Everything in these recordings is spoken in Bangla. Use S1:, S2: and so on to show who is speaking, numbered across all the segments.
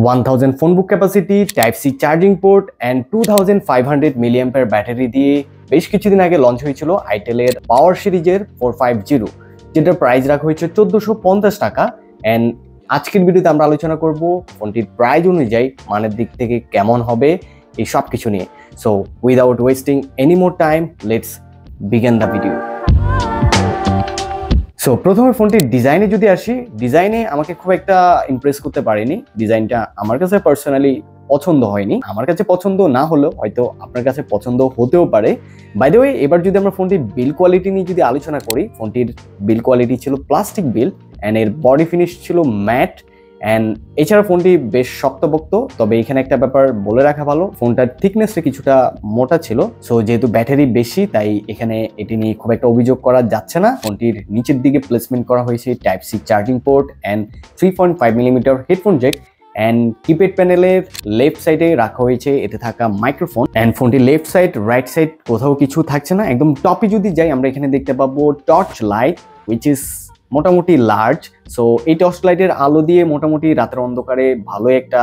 S1: 1000 phone book capacity, type C charging port and 2500 milliampere battery দিয়ে বেশ কিছুদিন আগে লঞ্চ হয়েছিল আইটেলের পাওয়ার সিরিজের 450, যেটার প্রাইস রাখা হয়েছে 1450 টাকা। অ্যান্ড আজকের ভিডিওতে আমরা আলোচনা করব ফোনটির প্রাইস অনুযায়ী মানের দিক থেকে কেমন হবে এই সব কিছু নিয়ে। So without wasting any more time, let's begin the video. So প্রথমে ফোনটির ডিজাইনে যদি আসি, ডিজাইনে আমাকে খুব একটা ইমপ্রেস করতে পারেনি। ডিজাইনটা আমার কাছে পার্সোনালি পছন্দ হয়নি। আমার কাছে পছন্দ না হলেও হয়তো আপনার কাছে পছন্দ হতেও পারে। বাই দ্য ওয়ে, এবার যদি আমরা ফোনটির বিল্ড কোয়ালিটি নিয়ে যদি আলোচনা করি, ফোনটির বিল্ড কোয়ালিটি ছিল প্লাস্টিক বিল্ড অ্যান্ড এর বডি ফিনিশ ছিল ম্যাট। অ্যান্ড এছাড়া ফোনটি বেশ শক্তপোক্ত, তবে এখানে একটা ব্যাপার বলে রাখা ভালো, ফোনটার থিকনেসটা কিছুটা মোটা ছিল। সো যেহেতু ব্যাটারি বেশি, তাই এখানে এটি নিয়ে খুব একটা অভিযোগ করা যাচ্ছে না। ফোনটির নিচের দিকে প্লেসমেন্ট করা হয়েছে type C charging port and 3.5 millimetre headphone jack. And keypad প্যানেলের লেফট সাইডে রাখা হয়েছে এতে থাকা মাইক্রোফোন। অ্যান্ড ফোনটির লেফট সাইড রাইট সাইড কোথাও কিছু থাকছে না। একদম টপে যদি যাই, আমরা এখানে দেখতে পাবো টর্চ লাইট, উইচ ইজ মোটামুটি লার্জ। সো এই টর্চ লাইটের আলো দিয়ে মোটামুটি রাতের অন্ধকারে ভালো একটা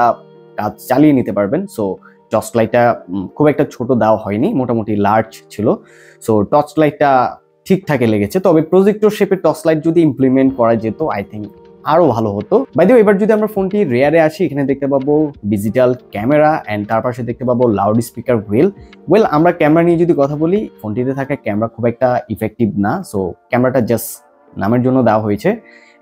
S1: কাজ চালিয়ে নিতে পারবেন। সো টর্চ লাইটটা খুব একটা ছোট দেওয়া হয়নি, মোটামুটি লার্জ ছিল। সো টর্চ লাইটটা ঠিকঠাকই লেগেছে, তবে প্রজেক্টর শেপের টর্চ লাইট যদি ইমপ্লিমেন্ট করা যেত আই থিঙ্ক আরো ভালো হতো। বাই দ্য ওয়ে, এবার যদি আমরা ফোনটি রেয়ারে আসি, এখানে দেখতে পাবো ডিজিটাল ক্যামেরা অ্যান্ড তার পাশে দেখতে পাবো লাউড স্পিকার ওয়েল আমরা ক্যামেরা নিয়ে যদি কথা বলি, ফোনটিতে থাকা ক্যামেরা খুব একটা ইফেক্টিভ না। সো ক্যামেরাটা জাস্ট নামের জন্য দেওয়া হয়েছে।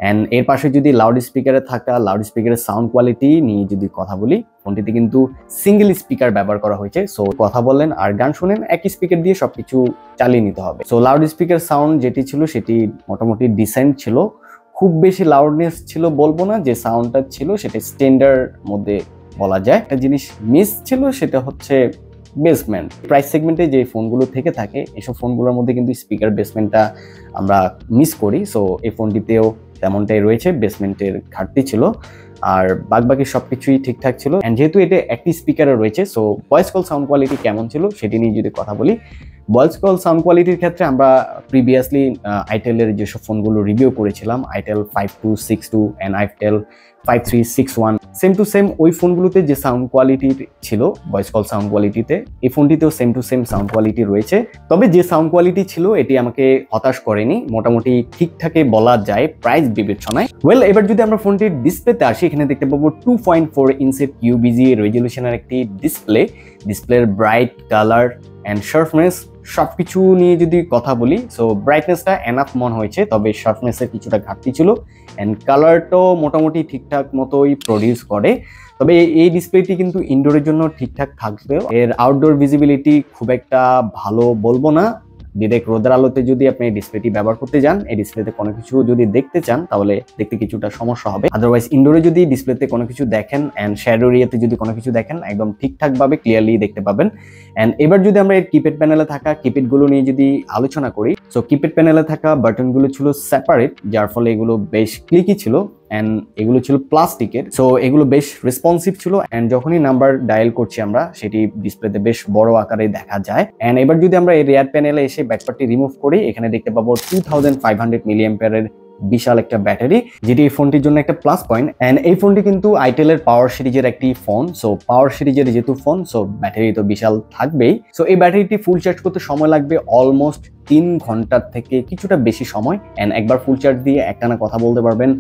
S1: অ্যান্ড এর পাশে যদি লাউড স্পিকারে থাকা লাউড স্পিকারের সাউন্ড কোয়ালিটি নিয়ে যদি কথা বলি, ফোনটিতে কিন্তু সিঙ্গেল স্পিকার ব্যবহার করা হয়েছে। সো কথা বলেন আর গান শুনেন একই স্পিকার দিয়ে সবকিছু চালিয়ে নিতে হবে। সো লাউড স্পিকার সাউন্ড যেটি ছিল সেটি মোটামুটি ডিসেন্ট ছিল, খুব বেশি লাউডনেস ছিল বলবো না, যে সাউন্ডটা ছিল সেটা স্ট্যান্ডার্ড মধ্যে বলা যায়। একটা জিনিস মিস ছিল, সেটা হচ্ছে বেসমেন্ট। প্রাইস সেগমেন্টে যে ফোনগুলো থেকে থাকে, এসব ফোনগুলোর মধ্যে কিন্তু স্পিকার বেসমেন্টটা আমরা মিস করি। সো এই ফোনটিতেও তেমনটাই রয়েছে, বেসমেন্টের ঘাটতি ছিল। আর বাকি সবকিছুই ঠিকঠাক ছিল। অ্যান্ড যেহেতু এটা একটি স্পিকারে রয়েছে, so voice call sound quality কেমন ছিল সেটি নিয়ে যদি কথা বলি, ভয়েস কল সাউন্ড কোয়ালিটির ক্ষেত্রে আমরা প্রিভিয়াসলি আইটেলের যেসব ফোনগুলো রিভিউ করেছিলাম, itel 5262 and itel 5361, same to same ওই ফোনগুলোতে যে সাউন্ড কোয়ালিটি ছিল ভয়েস কল সাউন্ড কোয়ালিটিতে, এই ফোনটিতেও same to same sound quality রয়েছে। তবে যে সাউন্ড কোয়ালিটি ছিল এটি আমাকে হতাশ করেনি, মোটামুটি ঠিকঠাকই বলা যায় প্রাইস বিবেচনায়। এবার যদি আমরা ফোনটির ডিসপ্লেতে আসি, এখানে দেখতে পাবো 2.4 ইঞ্চের QVGA রেজলিউশনের একটি ডিসপ্লের ব্রাইট কালার অ্যান্ড শার্পনেস সবকিছু নিয়ে যদি কথা বলি, সো ব্রাইটনেসটা এনাফ মনে হয়েছে, তবে শার্পনেসের কিছুটা ঘাটতি ছিল। অ্যান্ড কালারটাও মোটামুটি ঠিকঠাক মতোই প্রডিউস করে। তবে এই ডিসপ্লেটি কিন্তু ইনডোরের জন্য ঠিকঠাক থাকবেও, এর আউটডোর ভিজিবিলিটি খুব একটা ভালো বলবো না। ডিরেক্ট রোদের আলোতে যদি আপনি এই ডিসপ্লেটি ব্যবহার করতে যান, এই ডিসপ্লেতে কোনো কিছু যদি দেখতে চান তাহলে দেখতে কিছুটা সমস্যা হবে। আদারওয়াইজ ইনডোরে যদি ডিসপ্লেতে কোনো কিছু দেখেন অ্যান্ড শ্যাডো এরিয়াতে যদি কোনো কিছু দেখেন, একদম ঠিকঠাকভাবে ক্লিয়ারলি দেখতে পাবেন। অ্যান্ড এবার যদি আমরা এর কিপ্যাড প্যানেলে থাকা কিপ্যাডগুলো নিয়ে যদি আলোচনা করি, সো কিপ্যাড প্যানেলে থাকা বাটনগুলো ছিল সেপারেট, যার ফলে এগুলো বেশ ক্লিকি ছিল। অ্যান্ড এগুলো ছিল প্লাস্টিকের, সো এগুলো বেশ রেসপন্সিভ ছিল। অ্যান্ড যখনই নাম্বার ডায়াল করছি আমরা, সেটি ডিসপ্লেতে বেশ বড় আকারে দেখা যায়। অ্যান্ড এবার যদি আমরা এই রেয়ার প্যানেলে এসে ব্যাকপার্টটি রিমুভ করি, এখানে দেখতে পাবো 2500 মিলিঅ্যাম্পিয়ারের বিশাল একটা ব্যাটারি, যেটি এই ফোনটির জন্য একটা প্লাস পয়েন্ট। অ্যান্ড এই ফোনটি কিন্তু আইটেলের পাওয়ার সিরিজের একটি ফোন। সো পাওয়ার সিরিজের যেহেতু ফোন, সো ব্যাটারি তো বিশাল থাকবেই। সো এই ব্যাটারিটি ফুল চার্জ করতে সময় লাগবে অলমোস্ট 3 ঘন্টার থেকে কিছুটা বেশি সময়। অ্যান্ড একবার ফুল চার্জ দিয়ে একটানা কথা বলতে পারবেন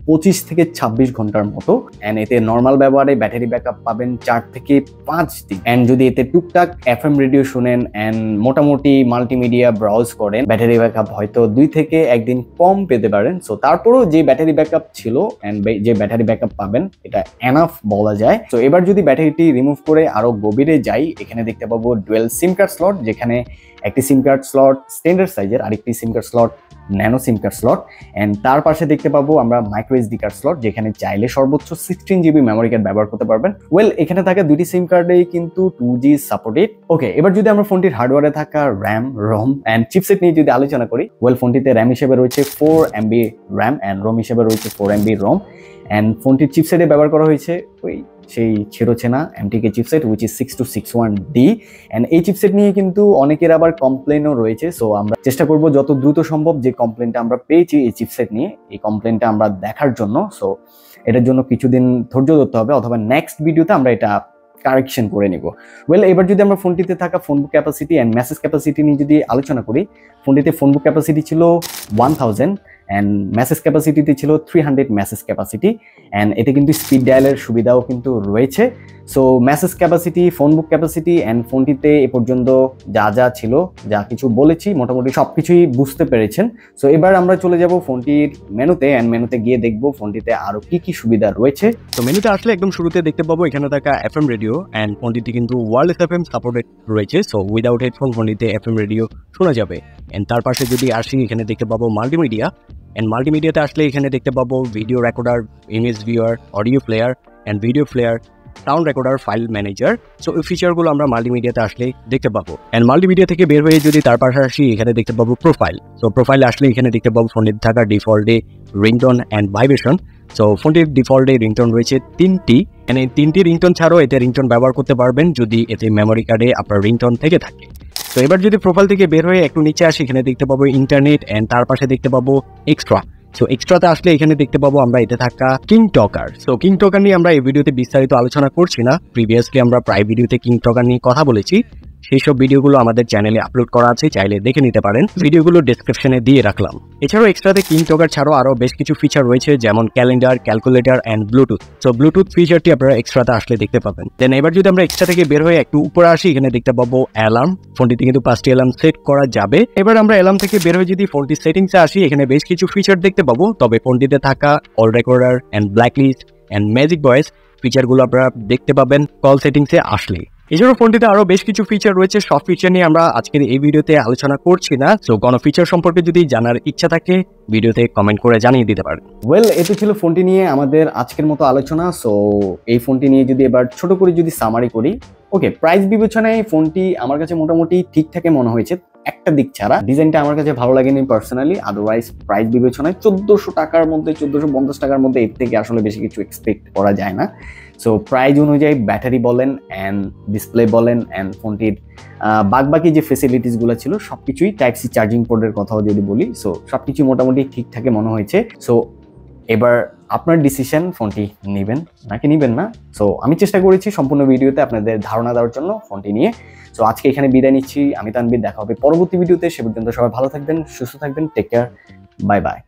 S1: 25 থেকে 26 ঘন্টার মতো। অ্যান্ড এতে নর্মাল ব্যবহারে ব্যাটারি ব্যাকআপ পাবেন 4 থেকে 5 দিন। অ্যান্ড যদি এতে টুকটাক FM রেডিও শুনেন অ্যান্ড মোটামুটি মাল্টিমিডিয়া ব্রাউজ করেন, ব্যাটারি ব্যাকআপ হয়তো 2 থেকে 1 দিন কম পেতে পারেন। সো তারপরেও যে ব্যাটারি ব্যাকআপ ছিল অ্যান্ড যে ব্যাটারি ব্যাকআপ পাবেন, এটা এনাফ বলা যায়। তো এবার যদি ব্যাটারিটি রিমুভ করে আরো গভীরে যাই, এখানে দেখতে পাবো ডুয়েল সিম কার্ড স্লট, যেখানে একটি সিম কার্ড স্লট স্ট্যান্ডার্ড সাইজের, আরেকটি সিম card slot nano SIM card slot. And তার পাশে দেখতে পাবো আমরা মাইক্রো SD কার্ড স্লট, যেখানে চাইলে সর্বোচ্চ 16 GB মেমোরি কার্ড ব্যবহার করতে পারবেন। এখানে থাকা দুটি সিম কার্ডেই কিন্তু 2G সাপোর্টেড। ওকে, এবার যদি আমরা ফোনটির হার্ডওয়্যারে থাকা র্যাম, রম অ্যান্ড চিপসেট নিয়ে যদি আলোচনা করি, ফোনটিতে র্যাম হিসেবে রয়েছে 4 MB র্যাম অ্যান্ড রম হিসেবে রয়েছে 4 MB রম। অ্যান্ড ফোনটির চিপসেটে ব্যবহার করা হয়েছে ওই সেই ছেড়োছেনা MTK chipset which is 6261D। And এই চিপসেট নিয়ে কিন্তু অনেকের আবার কমপ্লেনও রয়েছে। সো আমরা চেষ্টা করব যত দ্রুত সম্ভব যে কমপ্লেনটা আমরা পেয়েছি এই চিপসেট নিয়ে, এই কমপ্লেনটা আমরা দেখার জন্য। সো এটার জন্য কিছুদিন ধৈর্য ধরতে হবে, অথবা নেক্সট ভিডিওতে আমরা এটা কারেকশন করে নিব। ওয়েল, এবার যদি আমরা ফোনটিতে থাকা phone book capacity and message capacity নিয়ে যদি আলোচনা করি, ফোনটিতে ফোন বুক ক্যাপাসিটি ছিল 1000 অ্যান্ড মেসেজ ক্যাপাসিটিতে ছিল 300 মেসেজ ক্যাপাসিটি। অ্যান্ড এতে কিন্তু স্পিড ডায়ালের সুবিধাও কিন্তু রয়েছে। So message capacity, phone book capacity and ফোনটিতে এ পর্যন্ত যা যা ছিল, যা কিছু বলেছি মোটামুটি সব কিছুই বুঝতে পেরেছেন। সো এবার আমরা চলে যাব ফোনটির মেনুতে, অ্যান্ড মেনুতে গিয়ে দেখবো ফোনটিতে আরও কি কি সুবিধা রয়েছে।
S2: তো মেনুতে আসলে একদম শুরুতে দেখতে পাবো এখানে থাকা FM রেডিও, অ্যান্ড ফোনটিতে কিন্তু ওয়্যারলেস FM সাপোর্টেড রয়েছে। সো উইদাউট হেডফোন ফোনটিতে FM রেডিও শোনা যাবে। অ্যান্ড তার পাশে যদি আসি, এখানে দেখতে পাবো মাল্টিমিডিয়া, অ্যান্ড মাল্টিমিডিয়াতে আসলে এখানে দেখতে পাবো video recorder, image viewer, audio player and video player, sound recorder, file manager. So এই ফিচারগুলো আমরা মাল্টিমিডিয়াতে আসলে দেখতে পাবো। অ্যান্ড মাল্টিমিডিয়া থেকে বের হয়ে যদি তার পাশে আসি, এখানে দেখতে পাবো প্রোফাইল। সো প্রোফাইলে আসলে এখানে দেখতে পাবো ফোনের থাকা ডিফল্টে রিংটোন অ্যান্ড ভাইব্রেশন। সো ফোনটির ডিফল্টে রিংটোন রয়েছে 3টি, অ্যান্ড এই 3টি রিংটোন ছাড়াও এতে রিংটোন ব্যবহার করতে পারবেন যদি এতে মেমোরি কার্ডে আপনার রিংটোন থেকে থাকে। তো এবার যদি প্রোফাইল থেকে বের হয়ে একটু নিচে আসি, এখানে দেখতে পাবো ইন্টারনেট, অ্যান্ড তার পাশে দেখতে পাবো এক্সট্রা। সো এক্সট্রাতে আসলে এখানে দেখতে পাবো আমরা এতে থাকা king talker. So king talker নিয়ে আমরা এই ভিডিওতে বিস্তারিত আলোচনা করছি না, প্রিভিয়াসলি আমরা প্রায় ভিডিওতে কিং টকার নিয়ে কথা বলেছি। সেই সব ভিডিওগুলো আমাদের চ্যানেলে আপলোড করা আছে, চাইলে দেখে নিতে পারেন, ভিডিওগুলো ডেসক্রিপশনে দিয়ে রাখলাম। এছাড়াও এক্সট্রাতে কিং টকার ছাড়াও আরও বেশ কিছু ফিচার রয়েছে, যেমন calendar, calculator and Bluetooth. So Bluetooth ফিচারটি আপনারা এক্সট্রাতে আসলে দেখতে পাবেন। দেন এবার যদি আমরা এক্সট্রা থেকে বের হয়ে একটু উপরে আসি, এখানে দেখতে পাবো অ্যালার্ম। ফোনটিতে কিন্তু 5টি অ্যালার্ম সেট করা যাবে। এবার আমরা অ্যালার্ম থেকে বের হয়ে যদি ফোনটির সেটিংসে আসি, এখানে বেশ কিছু ফিচার দেখতে পাবো, তবে ফোনটিতে থাকা all recorder and blacklist and magic voice ফিচারগুলো আপনারা দেখতে পাবেন কল সেটিংসে আসলে। এছাড়াও ফোনটিতে আরো বেশ কিছু ফিচার রয়েছে, সব ফিচার নিয়ে আমরা আজকের এই ভিডিওতে আলোচনা করছি না। সো কোনো ফিচার সম্পর্কে যদি জানার ইচ্ছা থাকে, ভিডিওতে কমেন্ট করে জানিয়ে দিতে পারেন।
S1: ওয়েল, এতো ছিল ফোনটি নিয়ে আমাদের আজকের মতো আলোচনা। সো এই ফোনটি নিয়ে যদি এবার ছোট করে যদি সামারি করি, ওকে, প্রাইস বিবেচনায় ফোনটি আমার কাছে মোটামুটি ঠিকঠাকই মনে হয়েছে, একটা দিক ছাড়া। ডিজাইনটা আমার কাছে ভালো লাগেনি পার্সোনালি, আদারওয়াইজ প্রাইস বিবেচনায় 1400 টাকার মধ্যে, 1450 টাকার মধ্যে এর থেকে আসলে বেশি কিছু এক্সপেক্ট করা যায় না। সো প্রাইস অনুযায়ী ব্যাটারি বলেন অ্যান্ড ডিসপ্লে বলেন অ্যান্ড ফোনটির বাকি যে ফেসিলিটিসগুলো ছিল সব কিছুই, টাইপ সি চার্জিং পোর্টের কথাও যদি বলি, সো সব কিছু মোটামুটি ঠিকঠাকই মনে হয়েছে। সো এবার আপনার ডিসিশন, ফোনটি নেবেন নাকি নেবেন না। সো আমি চেষ্টা করেছি সম্পূর্ণ ভিডিওতে আপনাদের ধারণা দেওয়ার জন্য ফোনটি নিয়ে। সো আজকে এখানে বিদায় নিচ্ছি, আমি তানভীর। দেখা হবে পরবর্তী ভিডিওতে, সে পর্যন্ত সবাই ভালো থাকবেন, সুস্থ থাকবেন, টেক কেয়ার, বাই বাই।